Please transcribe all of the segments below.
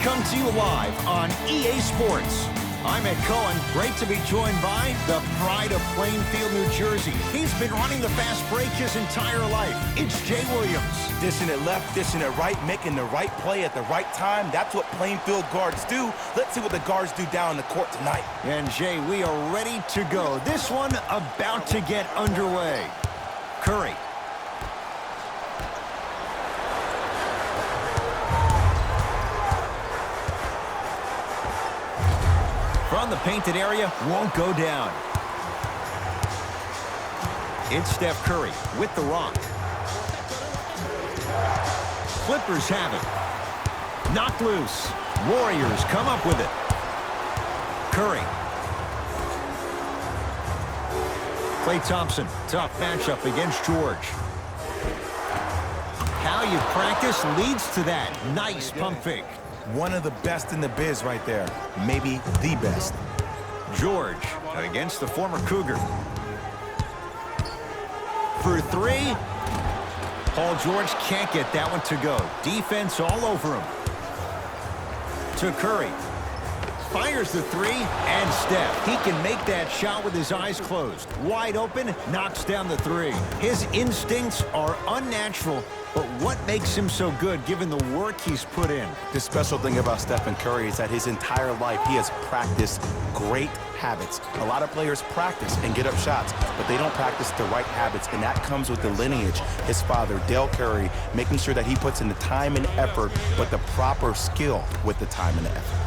come to you live on EA Sports. I'm Ed Cohen. Great to be joined by the pride of Plainfield, New Jersey. He's been running the fast break his entire life. It's Jay Williams. Dishing it left, dishing it right, making the right play at the right time. That's what Plainfield guards do. Let's see what the guards do down the court tonight. And Jay, we are ready to go. This one about to get underway. Curry. From the painted area, won't go down. It's Steph Curry with the rock. Clippers have it. Knocked loose. Warriors come up with it. Curry. Klay Thompson, tough matchup against George. How you practice leads to that. Nice pump fake. One of the best in the biz right there. Maybe the best. George against the former Cougar. For three. Paul George can't get that one to go. Defense all over him. To Curry. Fires the three, and Steph. He can make that shot with his eyes closed. Wide open, knocks down the three. His instincts are unnatural, but what makes him so good given the work he's put in? The special thing about Stephen Curry is that his entire life he has practiced great habits. A lot of players practice and get up shots, but they don't practice the right habits, and that comes with the lineage. His father, Dale Curry, making sure that he puts in the time and effort, but the proper skill with the time and the effort.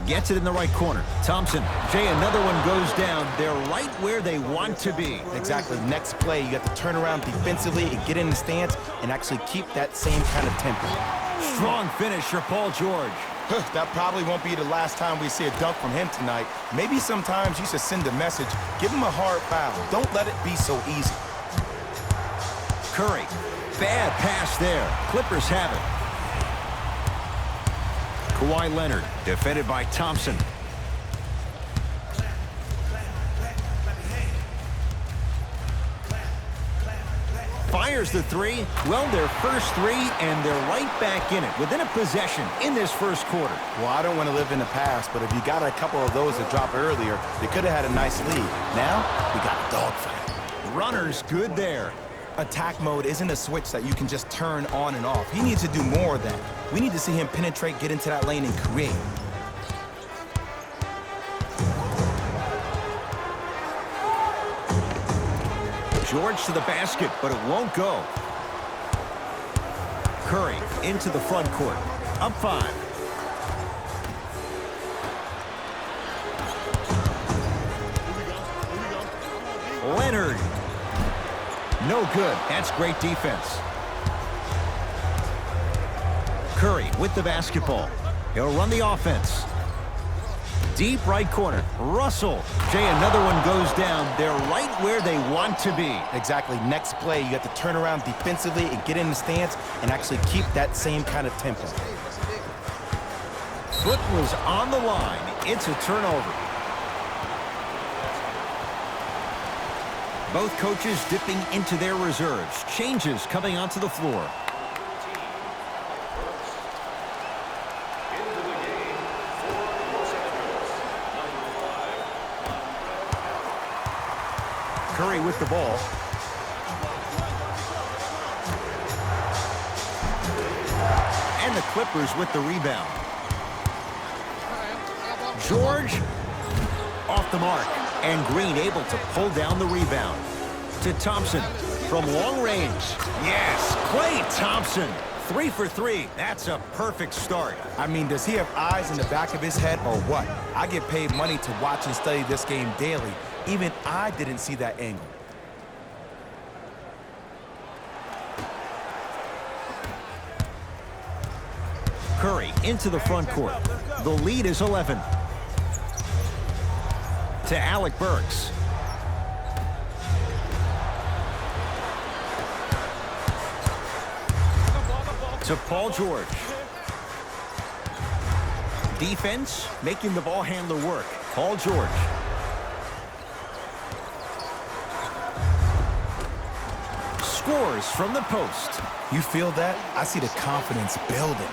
Gets it in the right corner. Thompson. Jay, another one goes down. They're right where they want to be. Exactly. Next play, you have to turn around defensively and get in the stance and actually keep that same kind of tempo. Strong finish for Paul George. That probably won't be the last time we see a dunk from him tonight. Maybe sometimes you should send a message. Give him a hard foul. Don't let it be so easy. Curry. Bad pass there. Clippers have it. Kawhi Leonard, defended by Thompson. Fires the three. Well, their first three, and they're right back in it within a possession in this first quarter. Well, I don't want to live in the past, but if you got a couple of those that dropped earlier, they could have had a nice lead. Now, we got a dogfight. Runners good there. Attack mode isn't a switch that you can just turn on and off. He needs to do more of that. We need to see him penetrate, get into that lane, and create. George to the basket, but it won't go. Curry into the front court. Up 5. Leonard. No good. That's great defense. Curry with the basketball. He'll run the offense. Deep right corner. Russell. Jay, another one goes down. They're right where they want to be. Exactly. Next play, you have to turn around defensively and get in the stance and actually keep that same kind of tempo. Foot was on the line. It's a turnover. Both coaches dipping into their reserves. Changes coming onto the floor. Curry with the ball. And the Clippers with the rebound. George off the mark. And Green able to pull down the rebound. To Thompson from long range. Yes, Klay Thompson. 3 for 3. That's a perfect start. I mean, does he have eyes in the back of his head or what? I get paid money to watch and study this game daily. Even I didn't see that angle. Curry into the front court. The lead is 11. To Alec Burks. To Paul George. Defense making the ball handler work. Paul George. Scores from the post. You feel that? I see the confidence building.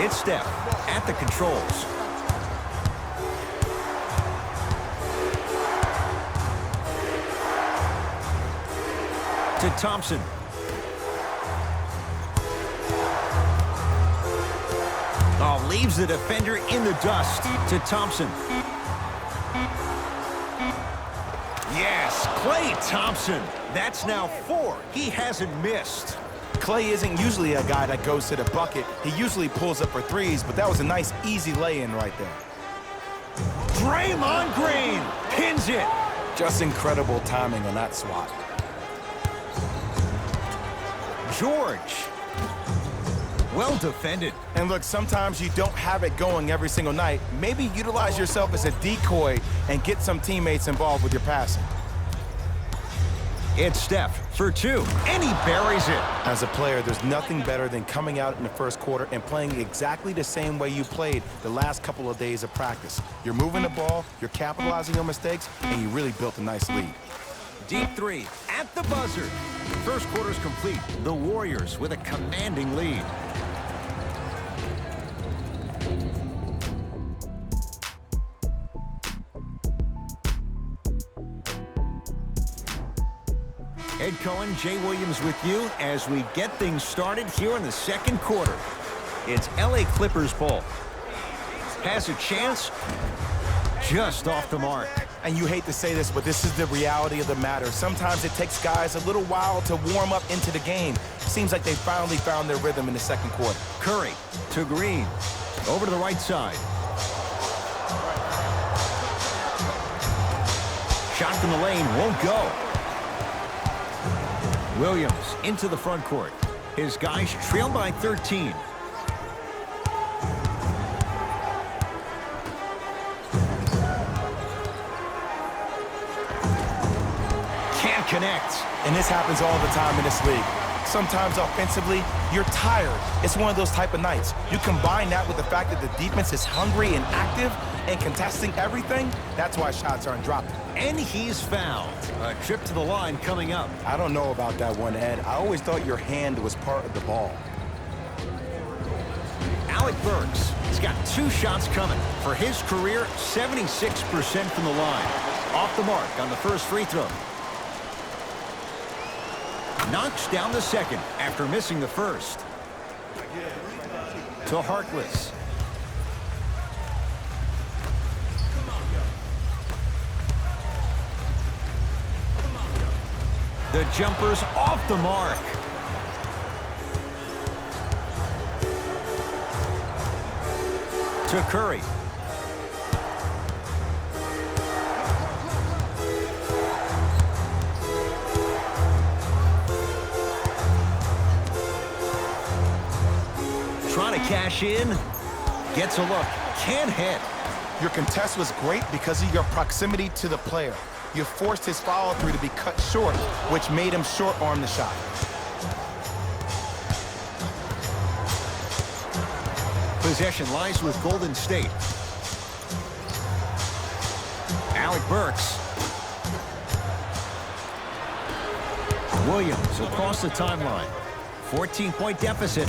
It's Steph at the controls. To Thompson. Oh, leaves the defender in the dust. To Thompson. Yes, Klay Thompson. That's now 4. He hasn't missed. Klay isn't usually a guy that goes to the bucket. He usually pulls up for threes, but that was a nice, easy lay-in right there. Draymond Green pins it. Just incredible timing on that swat. George. Well defended. And look, sometimes you don't have it going every single night. Maybe utilize yourself as a decoy and get some teammates involved with your passing. It's Steph for 2, and he buries it. As a player, there's nothing better than coming out in the first quarter and playing exactly the same way you played the last couple of days of practice. You're moving the ball, you're capitalizing on mistakes, and you really built a nice lead. Deep 3 at the buzzer. First quarter's complete. The Warriors with a commanding lead. Ed Cohen, Jay Williams with you as we get things started here in the second quarter. It's LA Clippers ball. Has a chance, just off the mark. And you hate to say this, but this is the reality of the matter. Sometimes it takes guys a little while to warm up into the game. Seems like they finally found their rhythm in the second quarter. Curry to Green. Over to the right side. Shot from the lane won't go. Williams into the front court. His guys trail by 13. Can't connect. And this happens all the time in this league. Sometimes offensively, you're tired. It's one of those type of nights. You combine that with the fact that the defense is hungry and active and contesting everything, that's why shots aren't dropping. And he's fouled. A trip to the line coming up. I don't know about that one, Ed. I always thought your hand was part of the ball. Alec Burks has got 2 shots coming. For his career, 76% from the line. Off the mark on the first free throw. Knocks down the second after missing the first. To Harkless. The jumper's off the mark. To Curry. Trying to cash in. Gets a look. Can't hit. Your contest was great because of your proximity to the player. You forced his follow-through to be cut short, which made him short-arm the shot. Possession lies with Golden State. Alec Burks. Williams across the timeline. 14-point deficit.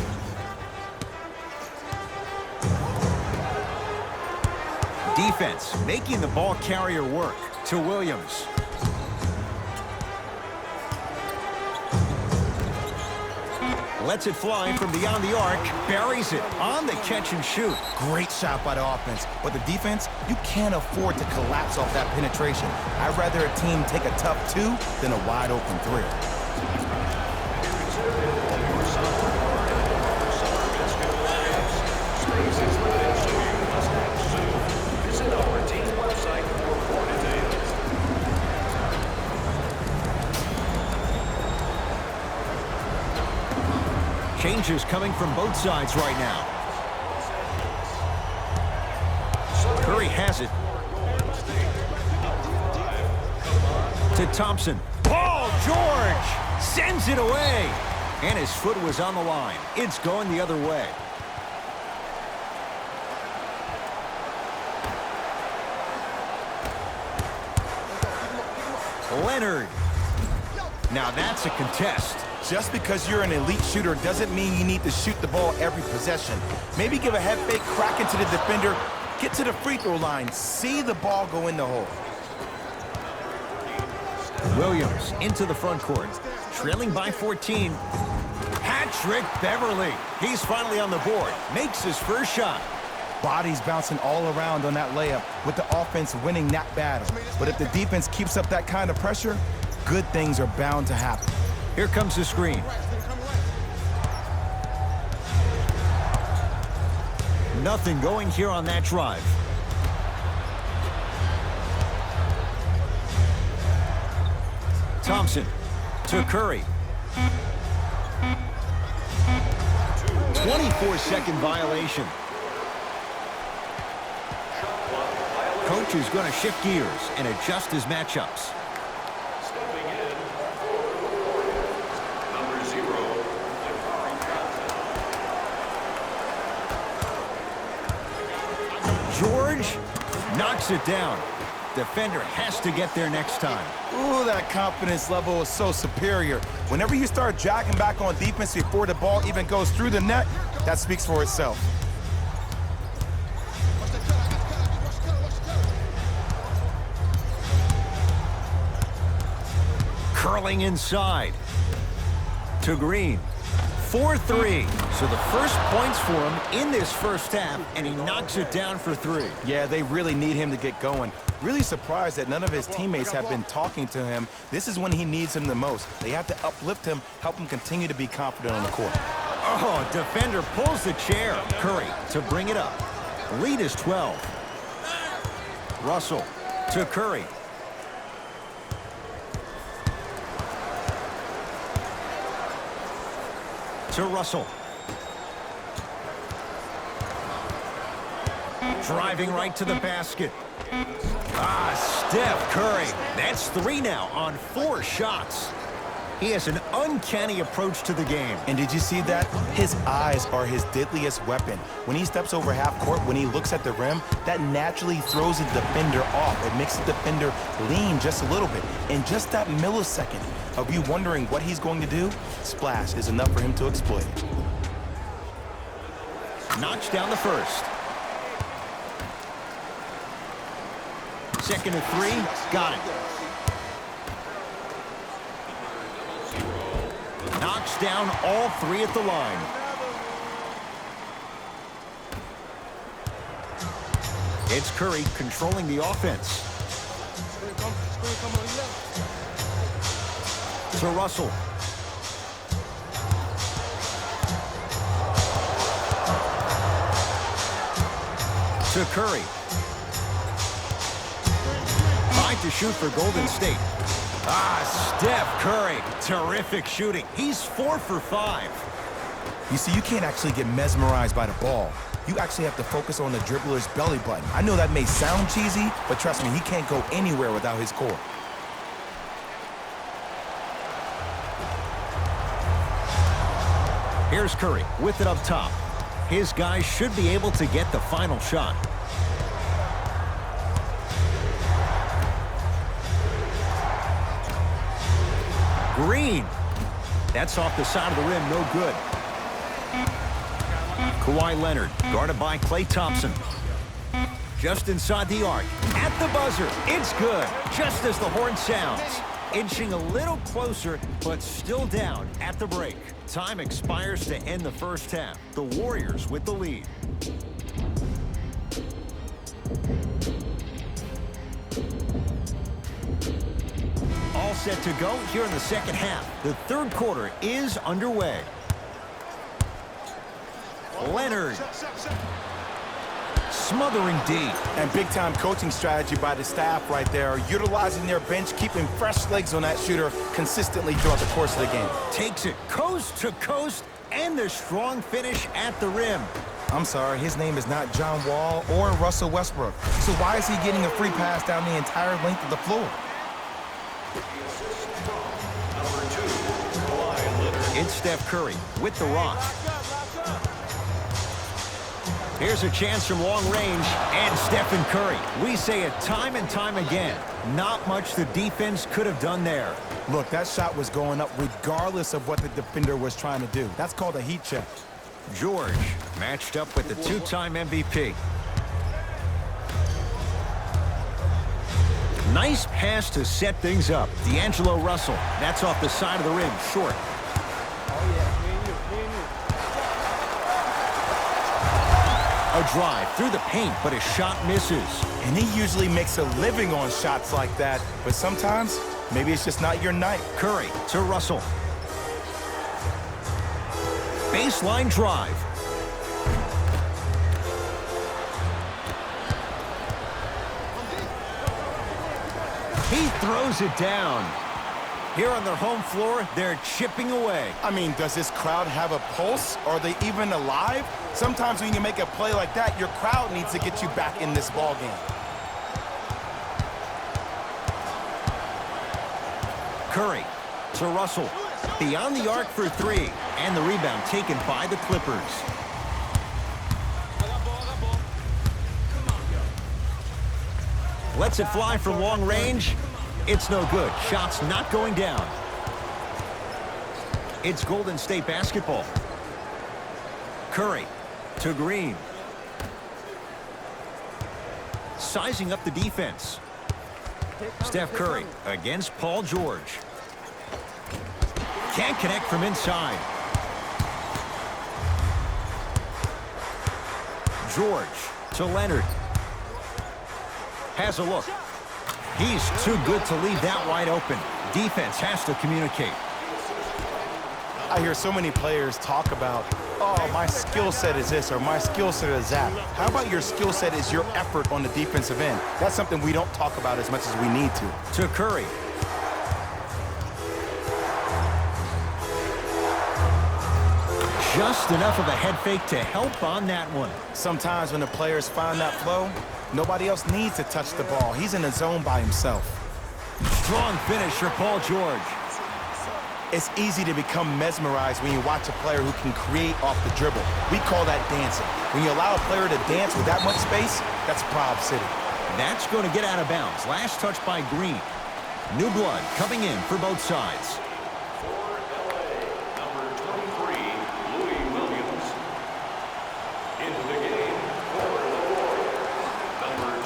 Defense making the ball carrier work. To Williams. Lets it fly from beyond the arc. Buries it on the catch and shoot. Great shot by the offense. But the defense, you can't afford to collapse off that penetration. I'd rather a team take a tough 2 than a wide open 3. Changes coming from both sides right now. Curry has it. To Thompson. Paul George sends it away. And his foot was on the line. It's going the other way. Leonard. Now that's a contest. Just because you're an elite shooter doesn't mean you need to shoot the ball every possession. Maybe give a head fake, crack into the defender, get to the free throw line, see the ball go in the hole. Williams into the front court, trailing by 14. Patrick Beverly. He's finally on the board, makes his first shot. Bodies bouncing all around on that layup with the offense winning that battle. But if the defense keeps up that kind of pressure, good things are bound to happen. Here comes the screen. Nothing going here on that drive. Thompson to Curry. 24-second violation. Coach is going to shift gears and adjust his matchups. Number 0. George knocks it down. Defender has to get there next time. Ooh, that confidence level is so superior. Whenever you start jogging back on defense before the ball even goes through the net, that speaks for itself. Curling inside to Green. 4-3. So the first points for him in this first half, and he knocks it down for 3. Yeah, they really need him to get going. Really surprised that none of his teammates have been talking to him. This is when he needs him the most. They have to uplift him, help him continue to be confident on the court. Oh, defender pulls the chair. Curry to bring it up. Lead is 12. Russell to Curry. To Russell. Driving right to the basket. Steph Curry. That's 3 now on 4 shots. He has an uncanny approach to the game. And did you see that? His eyes are his deadliest weapon. When he steps over half court, when he looks at the rim, that naturally throws the defender off. It makes the defender lean just a little bit. In just that millisecond of you wondering what he's going to do, splash is enough for him to exploit it. Knocks down the first. Second and 3, got it. Knocks down all 3 at the line. It's Curry controlling the offense. To Russell. To Curry. 5 to shoot for Golden State. Steph Curry. Terrific shooting. He's 4 for 5. You see, you can't actually get mesmerized by the ball. You actually have to focus on the dribbler's belly button. I know that may sound cheesy, but trust me, he can't go anywhere without his core. Here's Curry with it up top. His guys should be able to get the final shot. Green. That's off the side of the rim, no good. Kawhi Leonard, guarded by Klay Thompson. Just inside the arc. At the buzzer, it's good. Just as the horn sounds. Inching a little closer, but still down at the break. Time expires to end the first half. The Warriors with the lead. All set to go here in the second half. The third quarter is underway. Leonard. Smothering D. And big-time coaching strategy by the staff right there, utilizing their bench, keeping fresh legs on that shooter consistently throughout the course of the game. Takes it coast to coast, and the strong finish at the rim. I'm sorry, his name is not John Wall or Russell Westbrook. So why is he getting a free pass down the entire length of the floor? It's Steph Curry with the rock. Here's a chance from long range, and Stephen Curry. We say it time and time again. Not much the defense could have done there. Look, that shot was going up regardless of what the defender was trying to do. That's called a heat check. George matched up with the two-time MVP. Nice pass to set things up. D'Angelo Russell. That's off the side of the rim, short. A drive through the paint, but his shot misses. And he usually makes a living on shots like that, but sometimes maybe it's just not your night. Curry to Russell. Baseline drive. He throws it down. Here on their home floor, they're chipping away. I mean, does this crowd have a pulse? Are they even alive? Sometimes when you make a play like that, your crowd needs to get you back in this ball game. Curry to Russell. Beyond the arc for three. And the rebound taken by the Clippers. Lets it fly from long range. It's no good. Shot's not going down. It's Golden State basketball. Curry to Green. Sizing up the defense. Steph Curry against Paul George. Can't connect from inside. George to Leonard. Has a look. He's too good to leave that wide open. Defense has to communicate. I hear so many players talk about, oh, my skill set is this or my skill set is that. How about your skill set is your effort on the defensive end? That's something we don't talk about as much as we need to. To Curry. Just enough of a head fake to help on that one. Sometimes when the players find that flow, nobody else needs to touch the ball. He's in the zone by himself. Strong finish for Paul George. It's easy to become mesmerized when you watch a player who can create off the dribble. We call that dancing. When you allow a player to dance with that much space, that's Prob City. That's going to get out of bounds. Last touch by Green. New blood coming in for both sides. Number 23, Louis Williams. Into the game for the Warriors. Number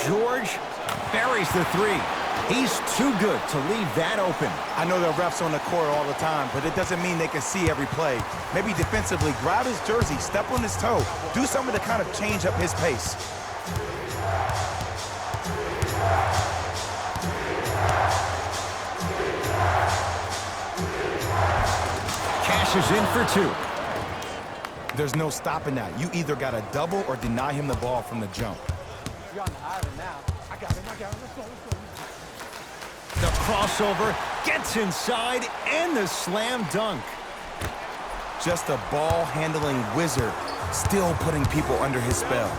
22. George buries the three. He's too good to leave that open. I know there are refs on the court all the time, but it doesn't mean they can see every play. Maybe defensively, grab his jersey, step on his toe, do something to kind of change up his pace. Cashes in for two. There's no stopping that. You either got to double or deny him the ball from the jump. You're on the island now. I got him. Let's go. The crossover gets inside and the slam dunk. Just a ball-handling wizard, still putting people under his spell.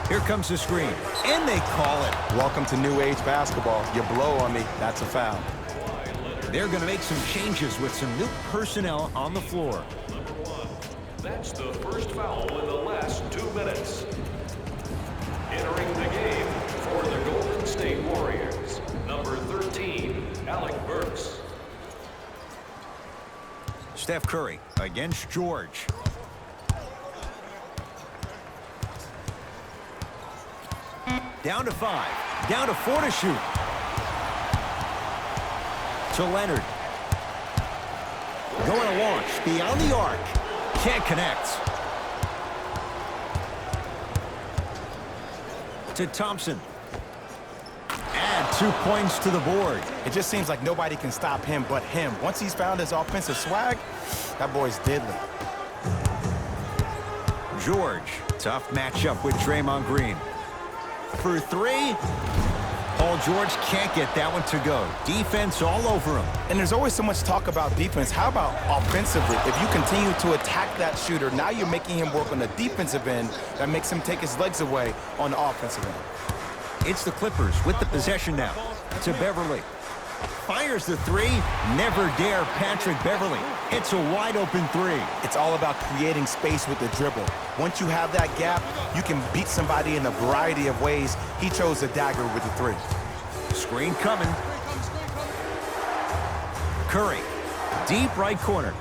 Here comes the screen, and they call it. Welcome to new age basketball. You blow on me, that's a foul. They're going to make some changes with some new personnel on the floor. That's the first foul in the last 2 minutes. Entering the game for the Golden State Warriors, number 13, Alec Burks. Steph Curry against George. Down to 5. Down to 4 to shoot. To Leonard. Going to launch beyond the arc. Can't connect. To Thompson. Add 2 points to the board. It just seems like nobody can stop him but him. Once he's found his offensive swag, that boy's deadly. George, tough matchup with Draymond Green. For 3, Paul George can't get that one to go. Defense all over him. And there's always so much talk about defense. How about offensively? If you continue to attack that shooter, now you're making him work on the defensive end. That makes him take his legs away on the offensive end. It's the Clippers with the possession now. To Beverly. Fires the three. Never dare Patrick Beverley. It's a wide open three. It's all about creating space with the dribble. Once you have that gap, you can beat somebody in a variety of ways. He chose a dagger with the three. Screen coming. Curry, deep right corner.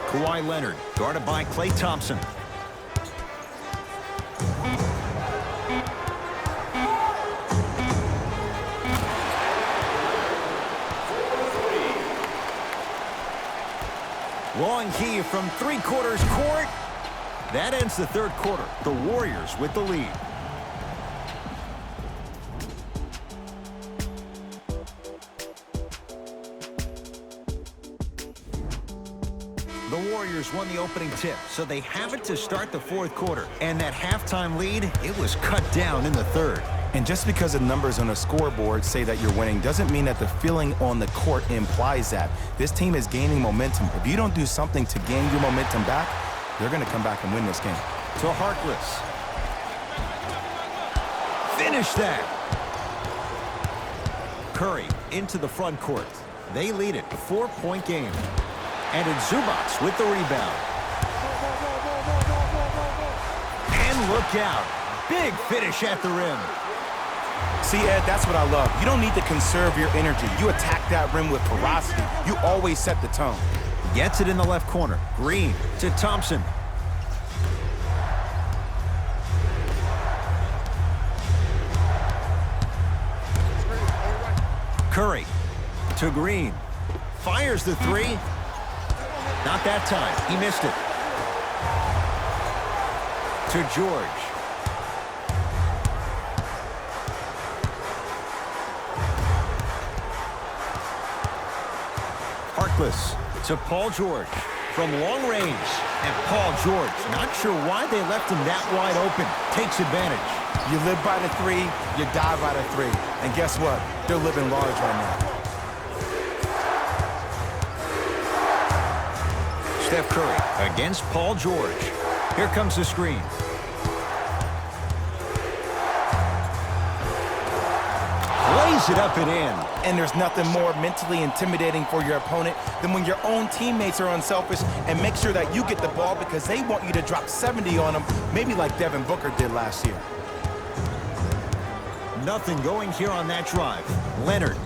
Kawhi Leonard, guarded by Klay Thompson. Long key from three-quarters court. That ends the third quarter. The Warriors with the lead. The Warriors won the opening tip, so they have it to start the fourth quarter. And that halftime lead, it was cut down in the third. And just because the numbers on a scoreboard say that you're winning doesn't mean that the feeling on the court implies that. This team is gaining momentum. If you don't do something to gain your momentum back, they're going to come back and win this game. To Harkless. Finish that. Curry into the front court. They lead it, a 4-point game. And it's Zubac with the rebound. And look out. Big finish at the rim. See, Ed, that's what I love. You don't need to conserve your energy. You attack that rim with ferocity. You always set the tone. Gets it in the left corner. Green to Thompson. Curry to Green. Fires the three. Not that time. He missed it. To George. Harkless to Paul George from long range. And Paul George, not sure why they left him that wide open. Takes advantage. You live by the three, you die by the three. And guess what? They're living large right now. Steph Curry against Paul George. Here comes the screen. Lays it up and in. And there's nothing more mentally intimidating for your opponent than when your own teammates are unselfish and make sure that you get the ball because they want you to drop 70 on them, maybe like Devin Booker did last year. Nothing going here on that drive. Leonard.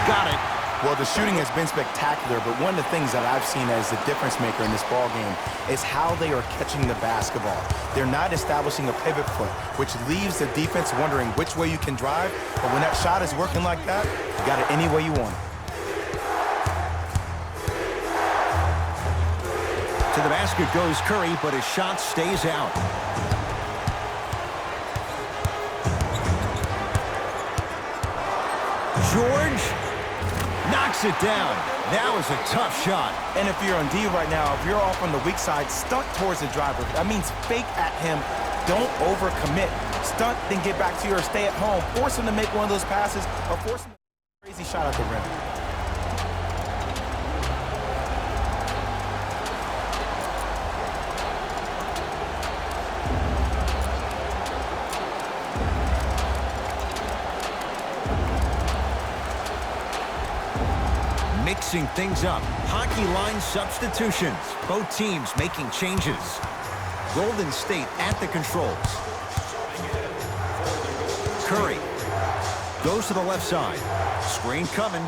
Got it. Well, the shooting has been spectacular, but one of the things that I've seen as the difference maker in this ball game is how they are catching the basketball. They're not establishing a pivot foot, which leaves the defense wondering which way you can drive, but when that shot is working like that, you got it any way you want it. To the basket goes Curry, but his shot stays out. George knocks it down. That was a tough shot. And if you're on D right now, if you're off on the weak side, stunt towards the driver. That means fake at him. Don't overcommit. Stunt, then get back to your stay at home. Force him to make one of those passes or force him to make a crazy shot at the rim. Mixing things up. Hockey line substitutions. Both teams making changes. Golden State at the controls. Curry goes to the left side. Screen coming.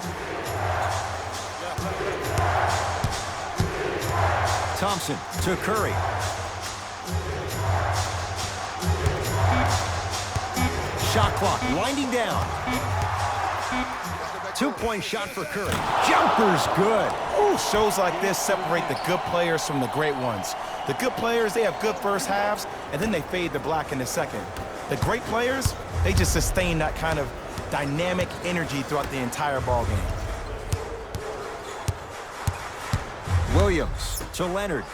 Thompson to Curry. Shot clock winding down. Two-point shot for Curry. Jumper's good. Ooh, shows like this separate the good players from the great ones. The good players, they have good first halves, and then they fade to black in the second. The great players, they just sustain that kind of dynamic energy throughout the entire ball game. Williams to Leonard.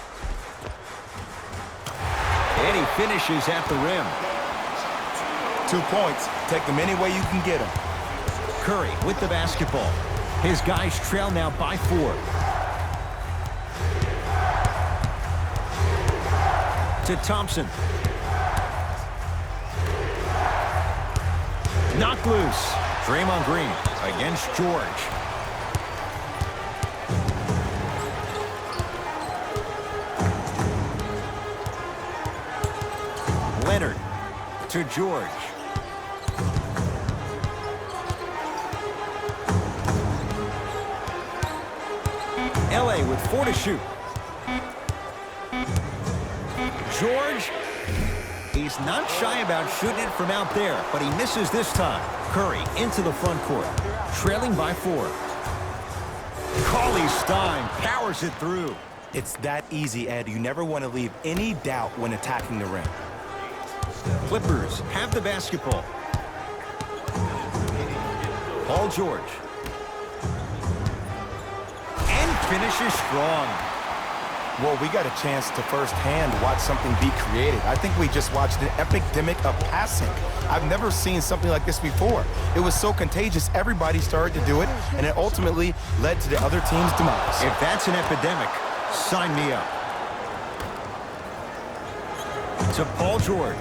And he finishes at the rim. 2 points. Take them any way you can get them. Curry with the basketball. His guys trail now by 4. To Thompson. Knocked loose. Draymond Green against George. Leonard to George. LA with 4 to shoot. George, he's not shy about shooting it from out there, but he misses this time. Curry into the front court, trailing by 4. Cauley-Stein powers it through. It's that easy, Ed. You never want to leave any doubt when attacking the rim. Clippers have the basketball. Paul George. And finishes strong. Well, we got a chance to firsthand watch something be created. I think we just watched an epidemic of passing. I've never seen something like this before. It was so contagious, everybody started to do it, and it ultimately led to the other team's demise. If that's an epidemic, sign me up. To Paul George.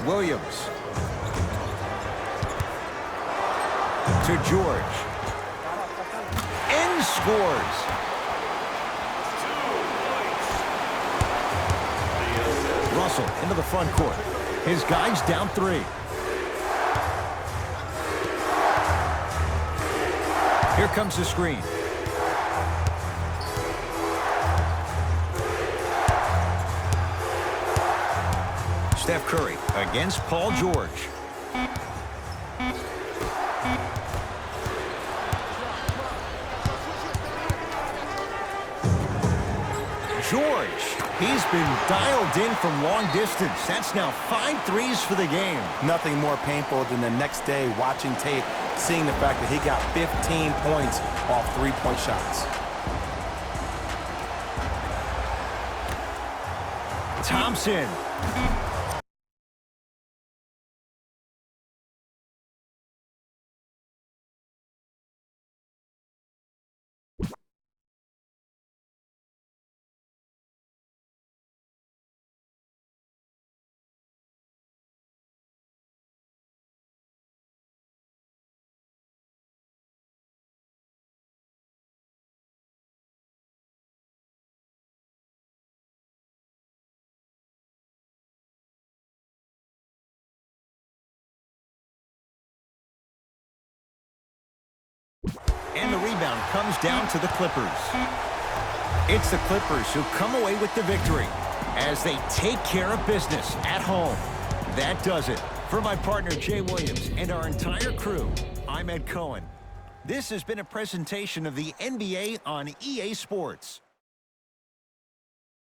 Williams. To George. And scores. Russell into the front court. His guys down 3. Here comes the screen. Steph Curry against Paul George. George, he's been dialed in from long distance. That's now 5 threes for the game. Nothing more painful than the next day watching tape, seeing the fact that he got 15 points off 3-point shots. Thompson. And the rebound comes down to the Clippers. It's the Clippers who come away with the victory as they take care of business at home. That does it. For my partner, Jay Williams, and our entire crew, I'm Ed Cohen. This has been a presentation of the NBA on EA Sports.